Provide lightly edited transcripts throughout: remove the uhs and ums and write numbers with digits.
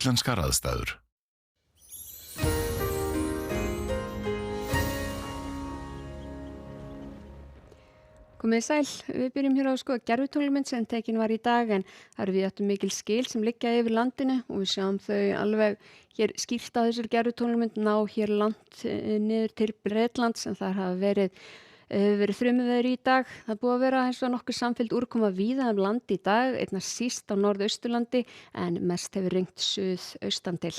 Íslenskar aðstæður. Komið sæl, við byrjum hér á gervitunglamynd sem tekin var í dag en það eru við mikil skil sem liggja yfir landinu og við sjáum þau alveg hér skýrt á þessar gervitunglamynd ná hér langt niður til Bretlands en það hafa verið þrumuveður í dag. Það búið að vera eins og nokkuð samfelld úrkoma víða land í dag, einna síst á norðausturlandi en mest hefur rignt suðaustan til.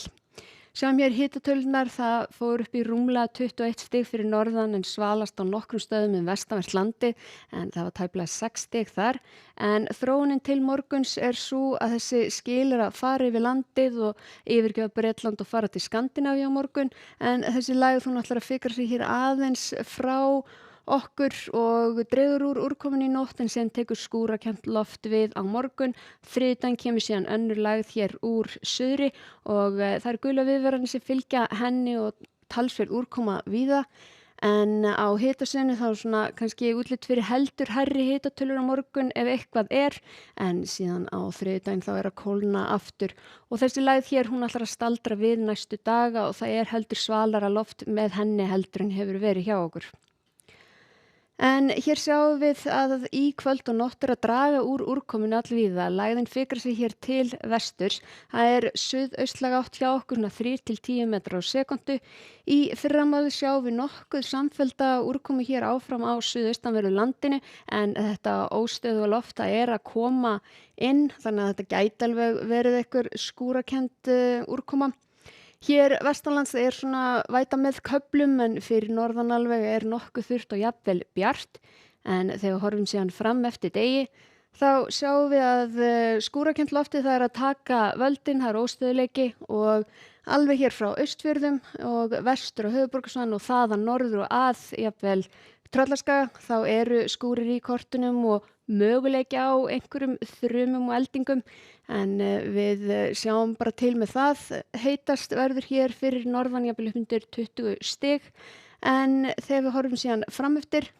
Sjáum hér hitatölunar, það fór upp í rúmlega 21 stig fyrir norðan en svalast á nokkrum stöðum vestanvert landi en það var tæplega 6 stig þar. En þróunin til morguns sú að þessi skil að fara yfir landið og yfirgefa Bretland og fara til Skandinavíu á morgun en þessi lægð hún ætlar að fikra sig hér aðeins frá okkur og dregur úr úrkominni í nótt en sem tekur skúrakennt loft við á morgun. Þriðjudaginn kemur síðan önnur lægð hér úr suðri og það eru gula viðvaranir sem fylgja henni og talsverð úrkoma víða. En á hitasvæðinu þá svona kannski útlit fyrir heldur hærri hitatölur á morgun ef eitthvað en síðan á þriðjudaginn þá að kólna aftur. Og þessi lægð hér hún ætlar að staldra við næstu daga og það heldur svalara loft með henni heldur en hefur verið hjá okkur. En hér sjáum við að í kvöld og nótt að draga úr úrkominu allvíða. Lægðin fikrar sig hér til vesturs. Það suðaustlæg átt hjá okkur 3 til 10 metrar á sekúndu. Í fyrramálið sjáum við nokkuð samfellda úrkomu hér áfram á suðaustanverðu landinu en þetta óstöðuga loft að koma inn þannig að þetta gæti alveg verið einhver skúrakennd úrkoma. Hér vestanlands svona væta með köflum en fyrir norðan alveg nokkuð þurrt og jafnvel bjart en þegar við horfum síðan fram eftir degi þá sjáum við að skúrakennt loftið það að taka völdin, það óstöðuleiki og alveg hér frá Austfjörðum og vestur á höfuðborgarsvæðinu og þaðan norður og að jafnvel Tröllaskaga þá skúrir í kortunum og möguleiki á einhverjum þrumum og eldingum en við sjáum bara til með það. Heitast verður hér fyrir norðan jafnvel upp undir 20 stig en þegar við horfum síðan fram eftir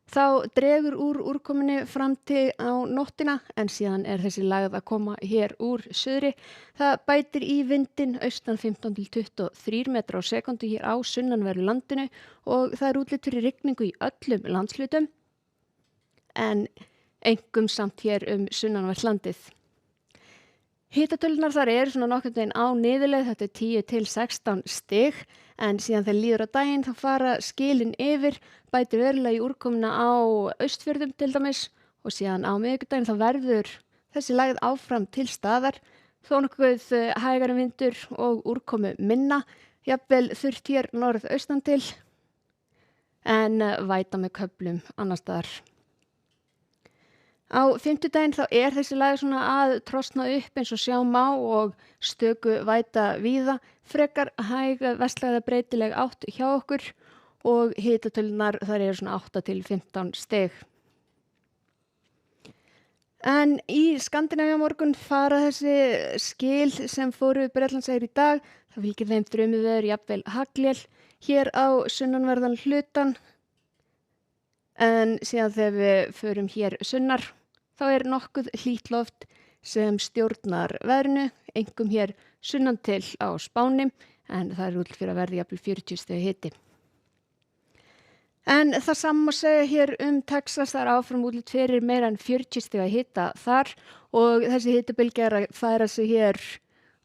þá dregur úr úrkominni fram til á nóttina en síðan þessi lægð að koma hér úr suðri. Það bætir í vindinn austan 15 til 23 metrar á sekúndu hér á sunnanverðu landinu og það útlit fyrir rigningu í öllum landshlutum en einkum samt hér sunnanvert landið. Hitatölunar þar svona nokkurn veginn á niðurleið, þetta 10 til 16 stig en síðan þegar líður á daginn þá fara skilin yfir, bætir verulega í úrkomuna á Austfjörðum til dæmis og síðan á miðvikudaginn þá verður þessi lægð áfram til staðar, þó nokkuð hægari vindur og úrkomu minna, jafnvel þurrt hér norðaustan til en væta með köflum annars staðar. Á fimmtudaginn þá þessi lægð svona að trosna upp eins og sjá má og stöku væta víða, frekar hæg vestlægða breytileg átt hjá okkur og hitatölunar þar svona 8 til 15 stig. En í Skandinavíu á morgun fara þessi skil sem fóru Bretlandseyjar í dag, það fylgir þeim þrumuveður jafnvel haglél hér á sunnanverðan hlutan. En síðan þegar við förum hér sunnar, þá nokkuð hlýtt loft sem stjórnar veðrinu, einkum hér sunnan til á Spáni, en það útlit fyrir að verða jafnvel 40 stiga hiti. En það sama má segja hér Texas, það áfram útlit fyrir meira en 40 stiga hita þar og þessi hitabylgja að færa sig hér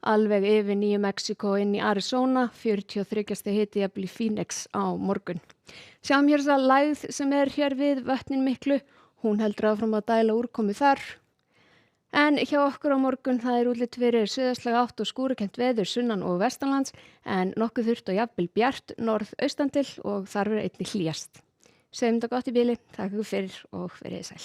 alveg yfir Nýju Mexíkó inn í Arizona, 43 stiga hiti jafnvel í Phoenix á morgun. Sjáum hér þessa lægð sem hér við vötnin miklu, hún heldur áfram að dæla úrkomu þar. En hjá okkur á morgun það útlit fyrir suðaustlæga átt og skúrakennt veður sunnan og vestanlands en nokkuð þurrt og jafnvel bjart norðaustan til og þar einnig hlýjast. Segjum þetta gott í bili, takk ykkur fyrir og verið sæl.